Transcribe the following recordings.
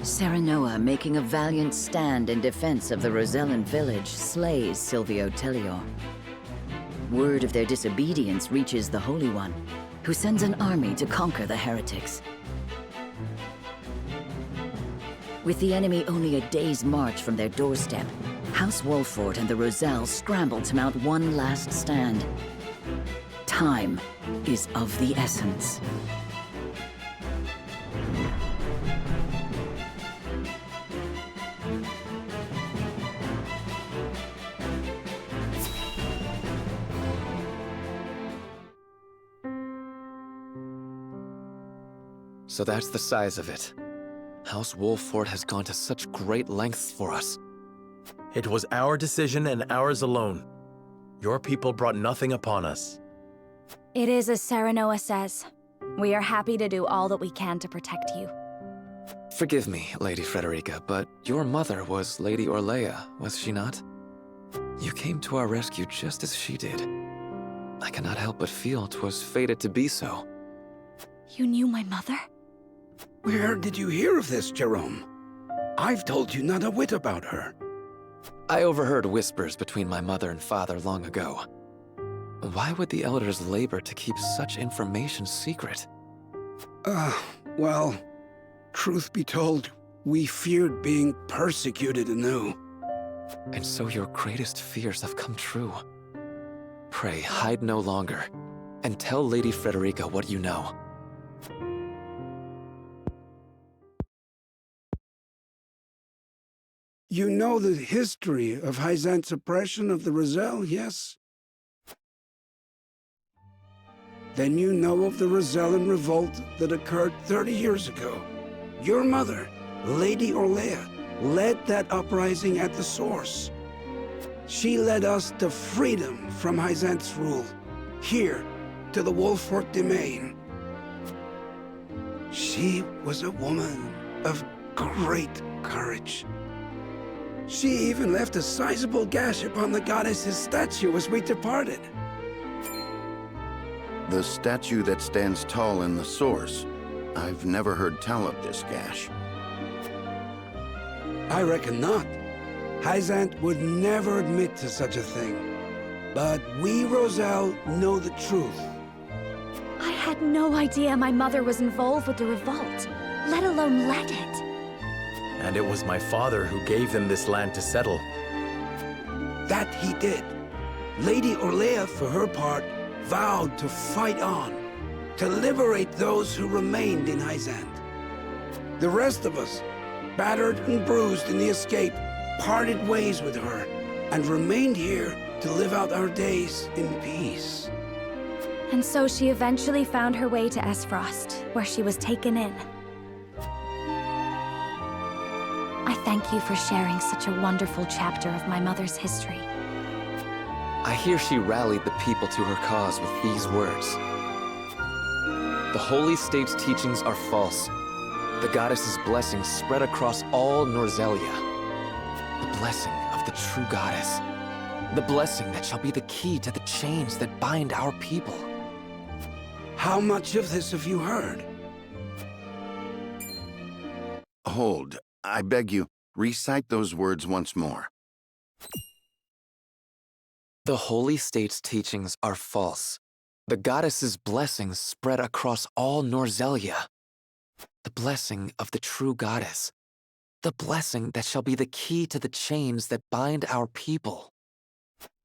Serenoa, making a valiant stand in defense of the Rosellan village, slays Silvio Tellior. Word of their disobedience reaches the Holy One, who sends an army to conquer the heretics. With the enemy only a day's march from their doorstep, House Wolffort and the Roselle scramble to mount one last stand. Time is of the essence. So that's the size of it. House Wolffort has gone to such great lengths for us. It was our decision and ours alone. Your people brought nothing upon us. It is as Serenoa says. We are happy to do all that we can to protect you. Forgive me, Lady Frederica, but your mother was Lady Orlea, was she not? You came to our rescue just as she did. I cannot help but feel 'twas fated to be so. You knew my mother? Where did you hear of this, Jerome? I've told you not a whit about her. I overheard whispers between my mother and father long ago. Why would the elders labor to keep such information secret? Well, truth be told, we feared being persecuted anew. And so your greatest fears have come true. Pray, hide no longer, and tell Lady Frederica what you know. You know the history of Hyzant's oppression of the Roselle, yes? Then you know of the Rosellan revolt that occurred 30 years ago. Your mother, Lady Orlea, led that uprising at the source. She led us to freedom from Hyzant's rule, here to the Wolffort domain. She was a woman of great courage. She even left a sizable gash upon the goddess's statue as we departed. The statue that stands tall in the source. I've never heard tell of this gash. I reckon not. Hyzant would never admit to such a thing. But we, Roselle, know the truth. I had no idea my mother was involved with the revolt, let alone led it. And it was my father who gave them this land to settle. That he did. Lady Orlea, for her part, vowed to fight on, to liberate those who remained in Hyzant. The rest of us, battered and bruised in the escape, parted ways with her, and remained here to live out our days in peace. And so she eventually found her way to Esfrost, where she was taken in. I thank you for sharing such a wonderful chapter of my mother's history. I hear she rallied the people to her cause with these words. The Holy State's teachings are false. The goddess's blessings spread across all Norzelia. The blessing of the true goddess. The blessing that shall be the key to the chains that bind our people. How much of this have you heard? Hold. I beg you, recite those words once more. The Holy State's teachings are false. The goddess's blessings spread across all Norzelia. The blessing of the true goddess. The blessing that shall be the key to the chains that bind our people.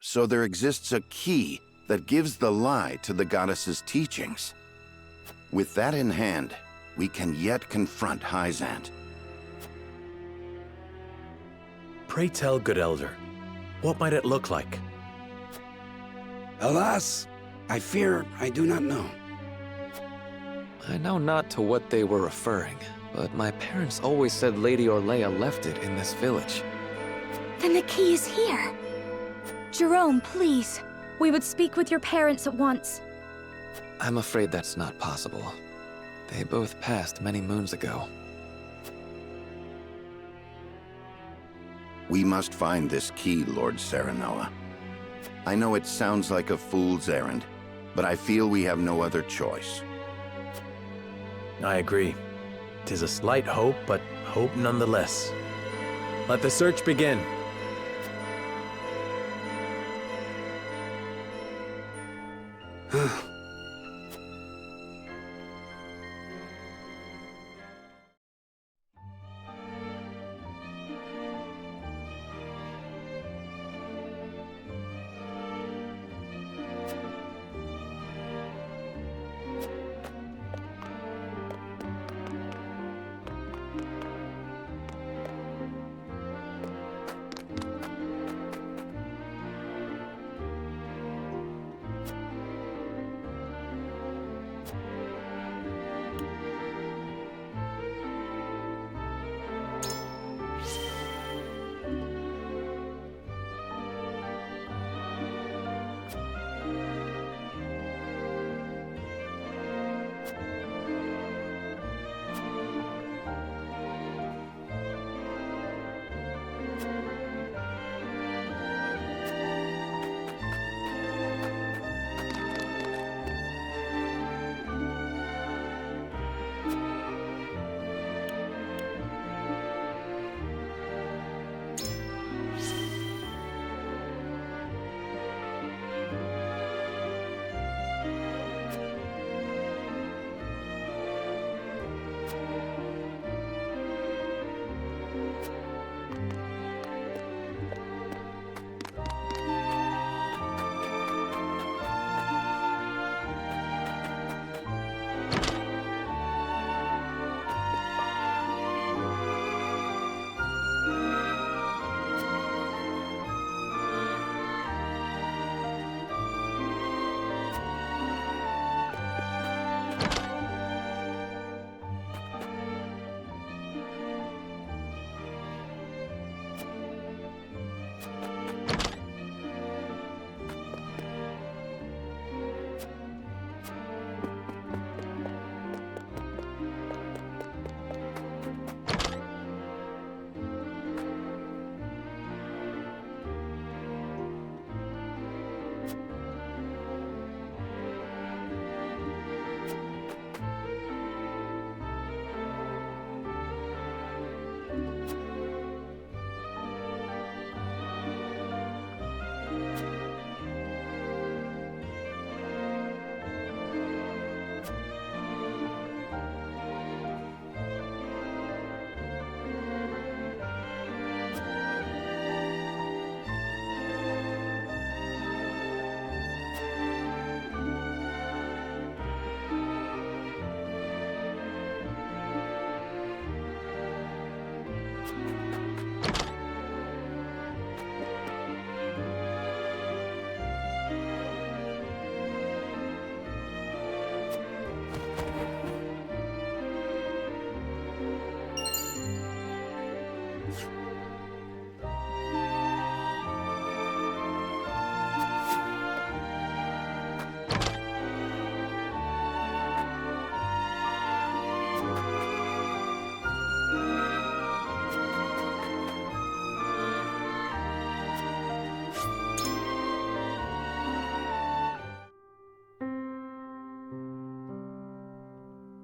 So there exists a key that gives the lie to the goddess's teachings. With that in hand, we can yet confront Hyzant. Pray tell, good elder, what might it look like? Alas, I fear I do not know. I know not to what they were referring, but my parents always said Lady Orlea left it in this village. Then the key is here. Jerome, please. We would speak with your parents at once. I'm afraid that's not possible. They both passed many moons ago. We must find this key, Lord Serenoa. I know it sounds like a fool's errand, but I feel we have no other choice. I agree. 'Tis a slight hope, but hope nonetheless. Let the search begin.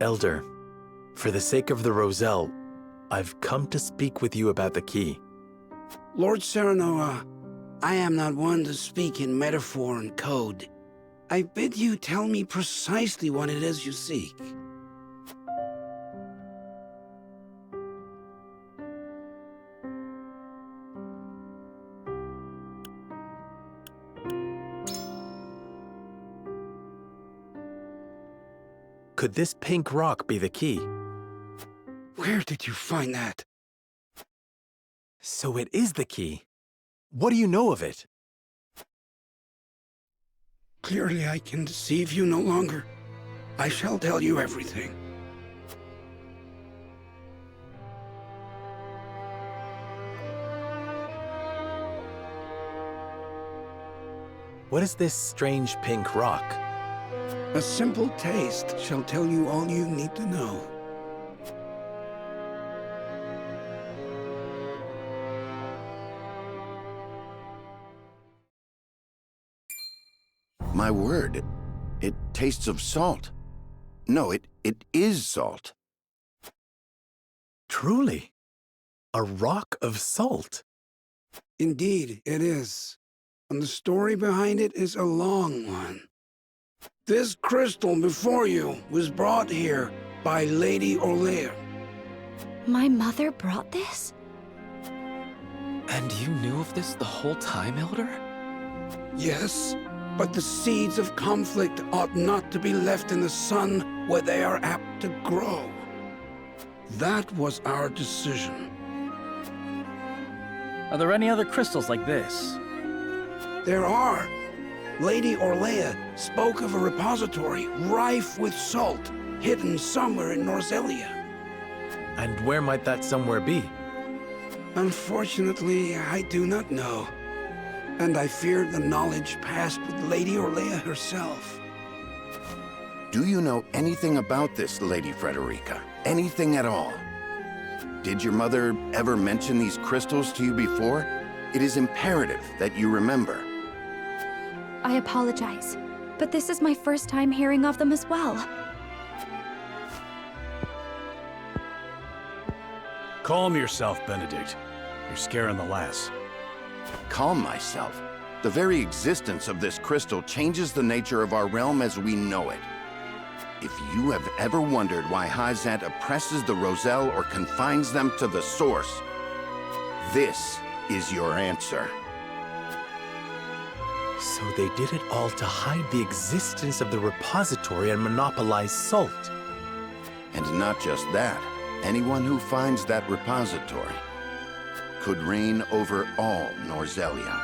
Elder, for the sake of the Roselle, I've come to speak with you about the key. Lord Serenoa, I am not one to speak in metaphor and code. I bid you tell me precisely what it is you seek. Could this pink rock be the key? Where did you find that? So it is the key. What do you know of it? Clearly I can deceive you no longer. I shall tell you everything. What is this strange pink rock? A simple taste shall tell you all you need to know. My word, it tastes of salt. No, it is salt. Truly, a rock of salt. Indeed, it is. And the story behind it is a long one. This crystal before you was brought here by Lady Orlea. My mother brought this? And you knew of this the whole time, Elder? Yes, but the seeds of conflict ought not to be left in the sun where they are apt to grow. That was our decision. Are there any other crystals like this? There are. Lady Orlea spoke of a repository rife with salt, hidden somewhere in Norzelia. And where might that somewhere be? Unfortunately, I do not know. And I fear the knowledge passed with Lady Orlea herself. Do you know anything about this, Lady Frederica? Anything at all? Did your mother ever mention these crystals to you before? It is imperative that you remember. I apologize, but this is my first time hearing of them as well. Calm yourself, Benedict. You're scaring the lass. Calm myself. The very existence of this crystal changes the nature of our realm as we know it. If you have ever wondered why Hyzant oppresses the Roselle or confines them to the source, this is your answer. So they did it all to hide the existence of the repository and monopolize salt. And not just that, anyone who finds that repository could reign over all Norzelia.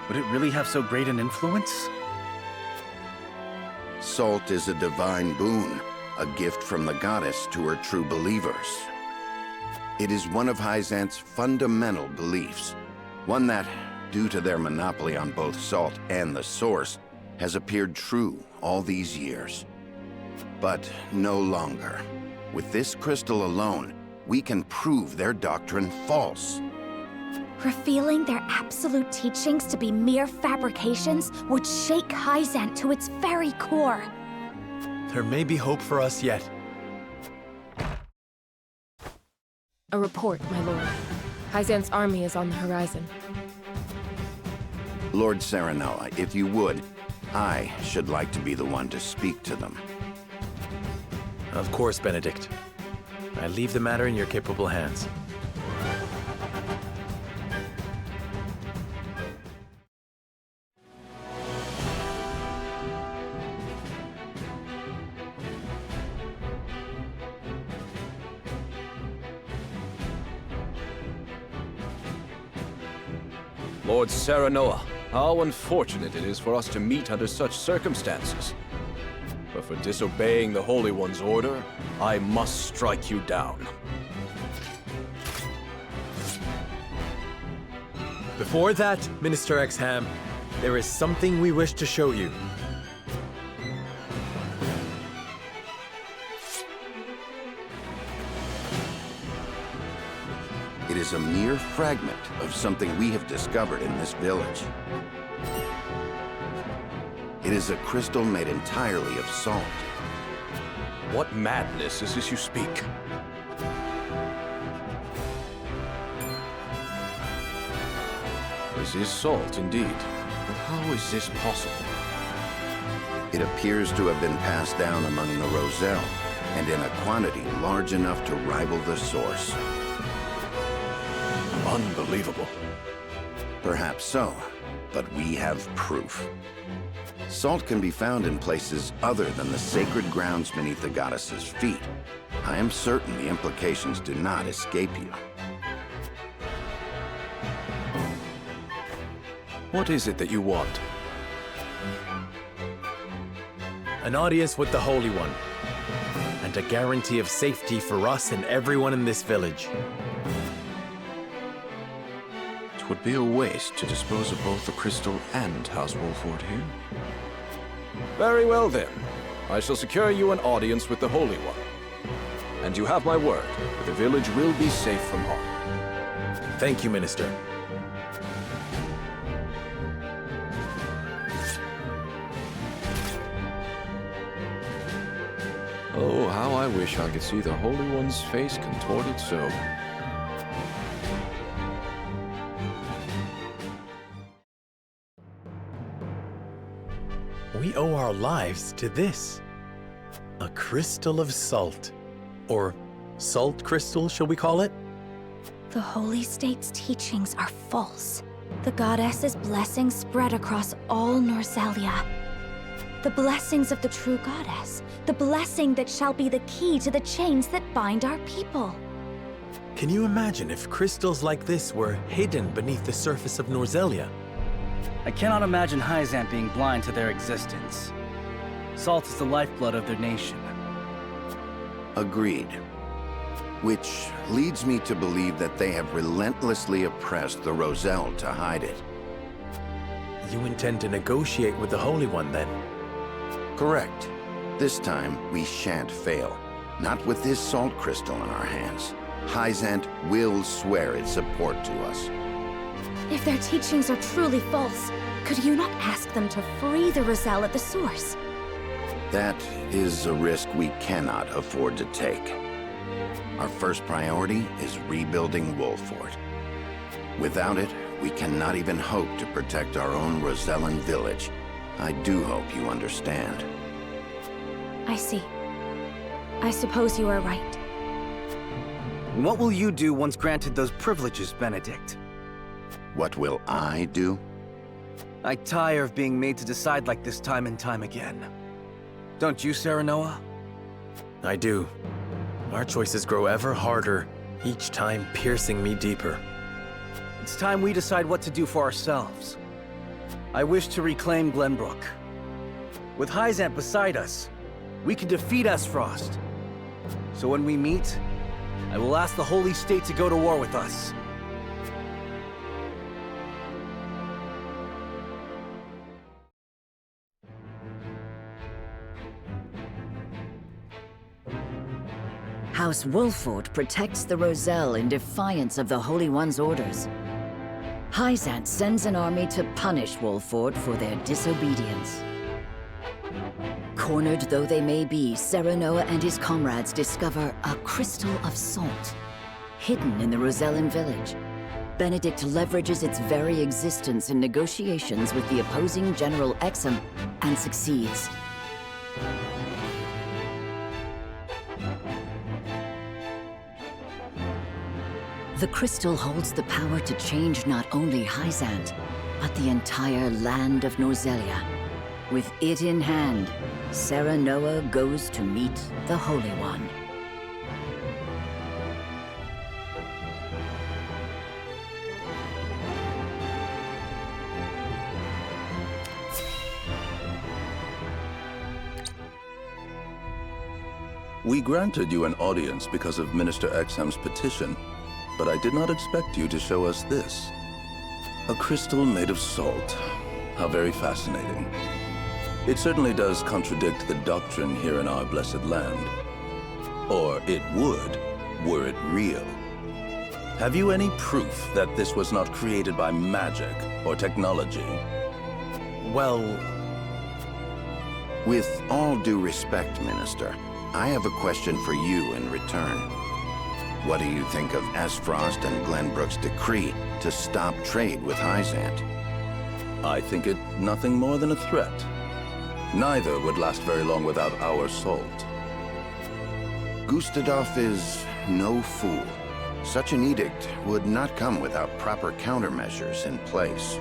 Would it really have so great an influence? Salt is a divine boon, a gift from the goddess to her true believers. It is one of Hyzant's fundamental beliefs, one that, due to their monopoly on both salt and the source, has appeared true all these years. But no longer. With this crystal alone, we can prove their doctrine false. Revealing their absolute teachings to be mere fabrications would shake Hyzant to its very core. There may be hope for us yet. A report, my lord. Hyzant's army is on the horizon. Lord Serenoa, if you would, I should like to be the one to speak to them. Of course, Benedict. I leave the matter in your capable hands. Lord Serenoa, how unfortunate it is for us to meet under such circumstances. But for disobeying the Holy One's order, I must strike you down. Before that, Minister Exham, there is something we wish to show you. It is a mere fragment of something we have discovered in this village. It is a crystal made entirely of salt. What madness is this you speak? This is salt, indeed. But how is this possible? It appears to have been passed down among the Roselle, and in a quantity large enough to rival the source. Unbelievable. Perhaps so, but we have proof. Salt can be found in places other than the sacred grounds beneath the goddess's feet. I am certain the implications do not escape you. What is it that you want? An audience with the Holy One, and a guarantee of safety for us and everyone in this village. It would be a waste to dispose of both the crystal and House Wolford here. Very well then. I shall secure you an audience with the Holy One. And you have my word that the village will be safe from harm. Thank you, Minister. Oh, how I wish I could see the Holy One's face contorted so. We owe our lives to this. A crystal of salt. Or salt crystal, shall we call it? The Holy State's teachings are false. The goddess's blessings spread across all Norzelia. The blessings of the true goddess. The blessing that shall be the key to the chains that bind our people. Can you imagine if crystals like this were hidden beneath the surface of Norzelia? I cannot imagine Hyzant being blind to their existence. Salt is the lifeblood of their nation. Agreed. Which leads me to believe that they have relentlessly oppressed the Roselle to hide it. You intend to negotiate with the Holy One, then? Correct. This time, we shan't fail. Not with this salt crystal in our hands. Hyzant will swear its support to us. If their teachings are truly false, could you not ask them to free the Roselle at the source? That is a risk we cannot afford to take. Our first priority is rebuilding Wolfort. Without it, we cannot even hope to protect our own Rosellan village. I do hope you understand. I see. I suppose you are right. What will you do once granted those privileges, Benedict? What will I do? I tire of being made to decide like this time and time again. Don't you, Serenoa? I do. Our choices grow ever harder, each time piercing me deeper. It's time we decide what to do for ourselves. I wish to reclaim Glenbrook. With Hyzant beside us, we can defeat Esfrost. So when we meet, I will ask the Holy State to go to war with us. House Wolfort protects the Roselle in defiance of the Holy One's orders. Hyzant sends an army to punish Wolfort for their disobedience. Cornered though they may be, Serenoa and his comrades discover a crystal of salt, hidden in the Rosellan village. Benedict leverages its very existence in negotiations with the opposing General Exum and succeeds. The crystal holds the power to change not only Hyzant, but the entire land of Norzelia. With it in hand, Serenoa goes to meet the Holy One. We granted you an audience because of Minister Exham's petition, but I did not expect you to show us this. A crystal made of salt. How very fascinating. It certainly does contradict the doctrine here in our blessed land. Or it would, were it real. Have you any proof that this was not created by magic or technology? Well... With all due respect, Minister, I have a question for you in return. What do you think of Esfrost and Glenbrook's decree to stop trade with Hyzant? I think it nothing more than a threat. Neither would last very long without our salt. Gustadolf is no fool. Such an edict would not come without proper countermeasures in place.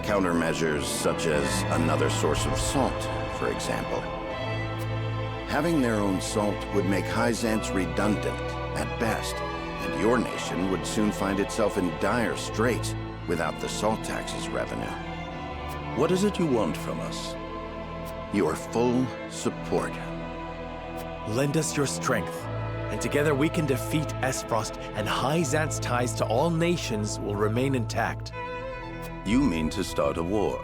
Countermeasures such as another source of salt, for example. Having their own salt would make Hyzant's redundant, at best, and your nation would soon find itself in dire straits without the salt tax's revenue. What is it you want from us? Your full support. Lend us your strength, and together we can defeat Esfrost, and Hyzant's ties to all nations will remain intact. You mean to start a war?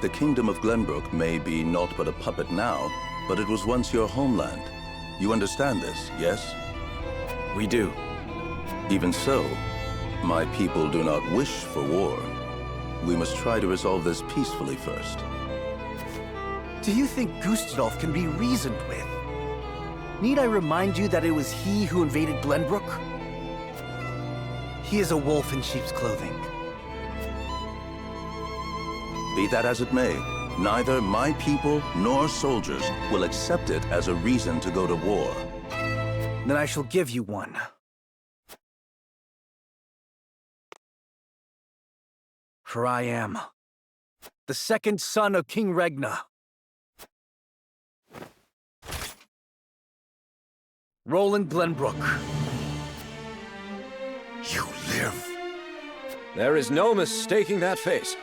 The Kingdom of Glenbrook may be naught but a puppet now, but it was once your homeland. You understand this, yes? We do. Even so, my people do not wish for war. We must try to resolve this peacefully first. Do you think Gustadolf can be reasoned with? Need I remind you that it was he who invaded Glenbrook? He is a wolf in sheep's clothing. Be that as it may, neither my people nor soldiers will accept it as a reason to go to war. Then I shall give you one. For I am the second son of King Regna. Roland Glenbrook. You live. There is no mistaking that face.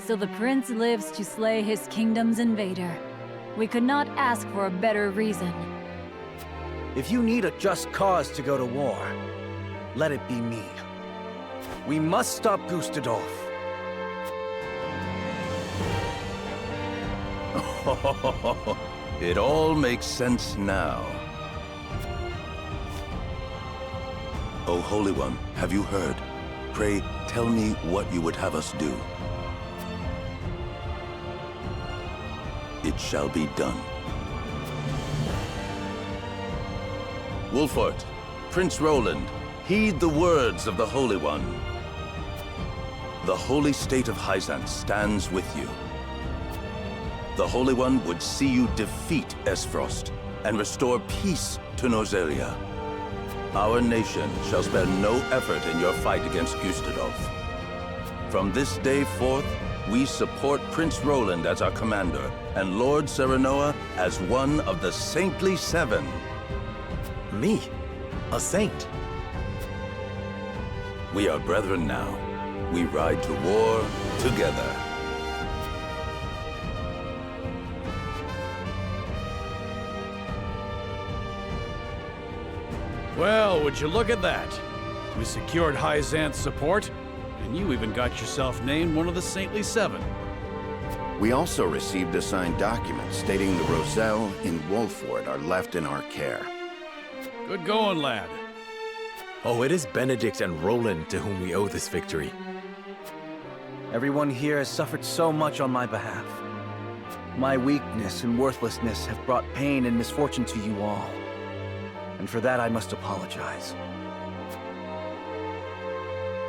So the prince lives to slay his kingdom's invader. We could not ask for a better reason. If you need a just cause to go to war, let it be me. We must stop Gustadolf. It all makes sense now. O Holy One, have you heard? Pray, tell me what you would have us do. It shall be done. Wolfort, Prince Roland, heed the words of the Holy One. The holy state of Hyzant stands with you. The Holy One would see you defeat Esfrost and restore peace to Norzelia. Our nation shall spare no effort in your fight against Gustadolf. From this day forth, we support Prince Roland as our commander and Lord Serenoa as one of the Saintly Seven. Me? A saint? We are brethren now. We ride to war together. Well, would you look at that? We secured Hyzant's support, and you even got yourself named one of the Saintly Seven. We also received a signed document stating the Roselle in Wolford are left in our care. Good going, lad. Oh, it is Benedict and Roland to whom we owe this victory. Everyone here has suffered so much on my behalf. My weakness and worthlessness have brought pain and misfortune to you all. And for that I must apologize.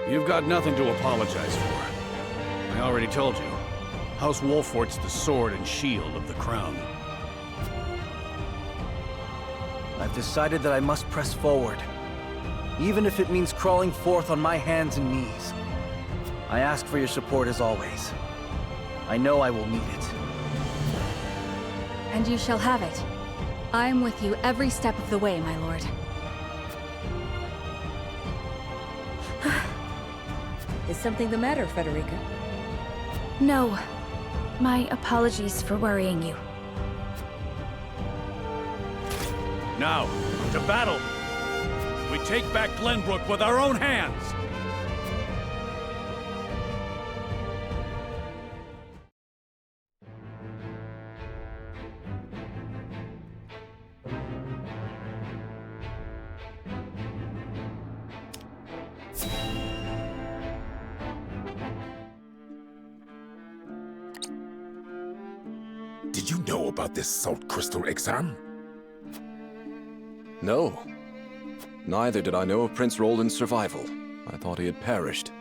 You've got nothing to apologize for. I already told you. House Wolfort's the sword and shield of the crown. I've decided that I must press forward, even if it means crawling forth on my hands and knees. I ask for your support as always. I know I will need it. And you shall have it. I am with you every step of the way, my lord. Is something the matter, Frederica? No. My apologies for worrying you. Now, to battle! We take back Glenbrook with our own hands! Did you know about this salt crystal exam? No. Neither did I know of Prince Roland's survival. I thought he had perished.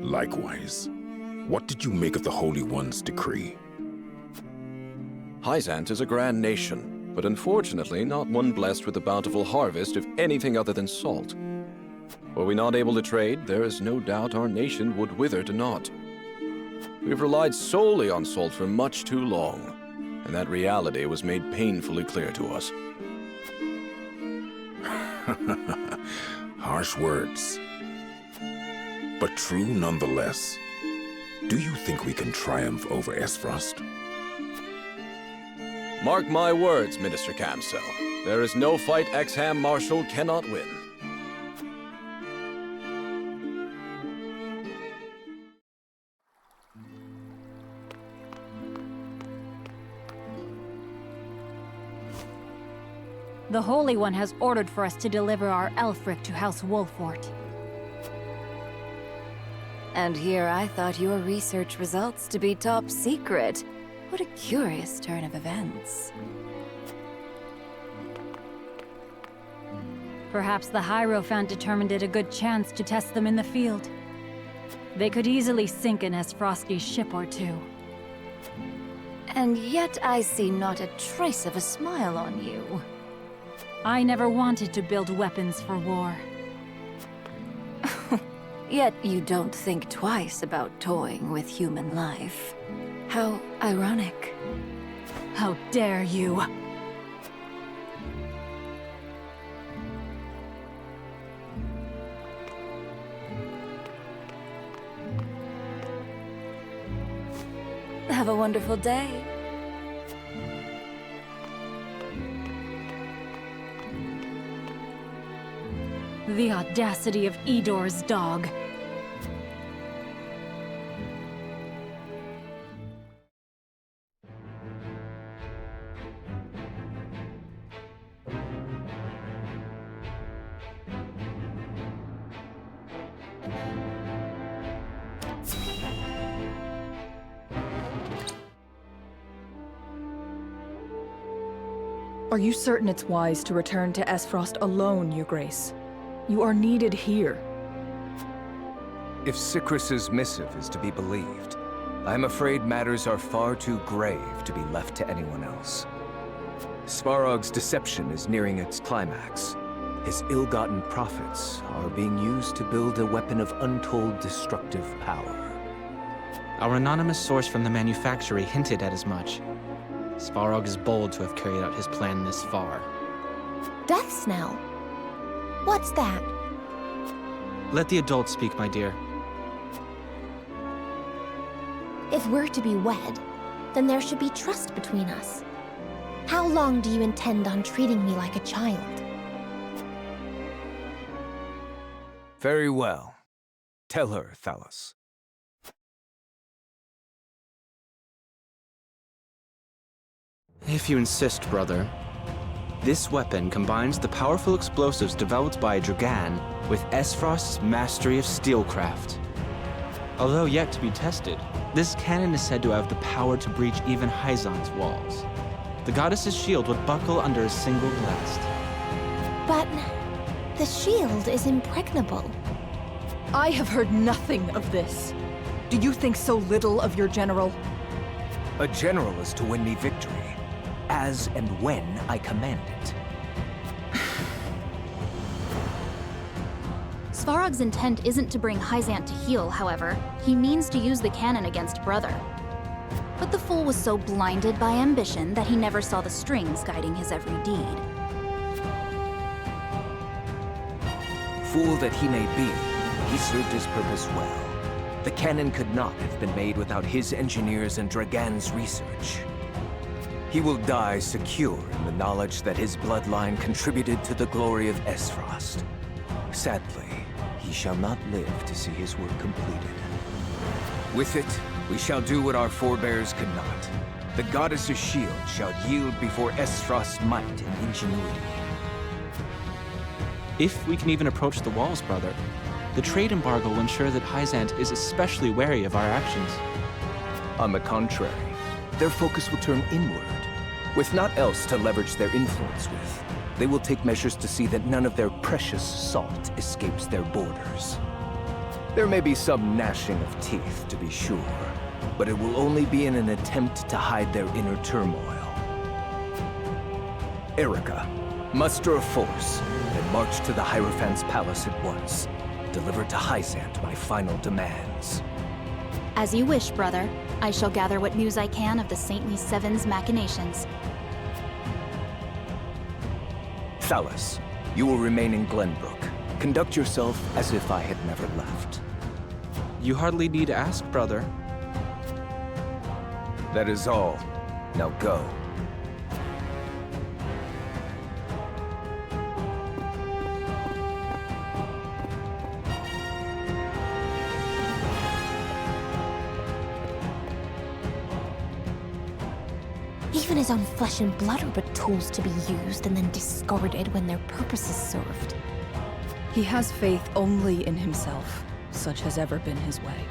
Likewise. What did you make of the Holy One's decree? Hyzant is a grand nation, but unfortunately not one blessed with a bountiful harvest of anything other than salt. Were we not able to trade, there is no doubt our nation would wither to naught. We've relied solely on salt for much too long, and that reality was made painfully clear to us. Harsh words, but true nonetheless. Do you think we can triumph over Esfrost? Mark my words, Minister Camsell. There is no fight Exham Marshal cannot win. The Holy One has ordered for us to deliver our Elfric to House Wolfort. And here I thought your research results to be top secret. What a curious turn of events. Perhaps the Hierophant determined it a good chance to test them in the field. They could easily sink an Esfrosti's ship or two. And yet I see not a trace of a smile on you. I never wanted to build weapons for war. Yet you don't think twice about toying with human life. How ironic. How dare you! Have a wonderful day. The audacity of Edor's dog. Are you certain it's wise to return to Esfrost alone, Your Grace? You are needed here. If Sikrus's missive is to be believed, I'm afraid matters are far too grave to be left to anyone else. Svarog's deception is nearing its climax. His ill-gotten profits are being used to build a weapon of untold destructive power. Our anonymous source from the manufactory hinted at as much. Svarog is bold to have carried out his plan this far. Death Snell? What's that? Let the adults speak, my dear. If we're to be wed, then there should be trust between us. How long do you intend on treating me like a child? Very well. Tell her, Thalos. If you insist, brother. This weapon combines the powerful explosives developed by Dragan with Esfrost's mastery of steelcraft. Although yet to be tested, this cannon is said to have the power to breach even Hyzan's walls. The goddess's shield would buckle under a single blast. But the shield is impregnable. I have heard nothing of this. Do you think so little of your general? A general is to win me victory, as and when I command it. Svarog's intent isn't to bring Hyzant to heel, however. He means to use the cannon against Brother. But the fool was so blinded by ambition that he never saw the strings guiding his every deed. Fool that he may be, he served his purpose well. The cannon could not have been made without his engineers and Dragan's research. He will die secure in the knowledge that his bloodline contributed to the glory of Esfrost. Sadly, he shall not live to see his work completed. With it, we shall do what our forebears could not. The goddess's shield shall yield before Esfrost's might and ingenuity. If we can even approach the walls, brother, the trade embargo will ensure that Hyzant is especially wary of our actions. On the contrary, their focus will turn inward. With naught else to leverage their influence with, they will take measures to see that none of their precious salt escapes their borders. There may be some gnashing of teeth, to be sure, but it will only be in an attempt to hide their inner turmoil. Erica, muster a force and march to the Hierophant's palace at once. Deliver to Hyzant my final demands. As you wish, brother. I shall gather what news I can of the Saintly Seven's machinations. Thalos, you will remain in Glenbrook. Conduct yourself as if I had never left. You hardly need ask, brother. That is all. Now go. Even his own flesh and blood are but tools to be used and then discarded when their purpose is served. He has faith only in himself. Such has ever been his way.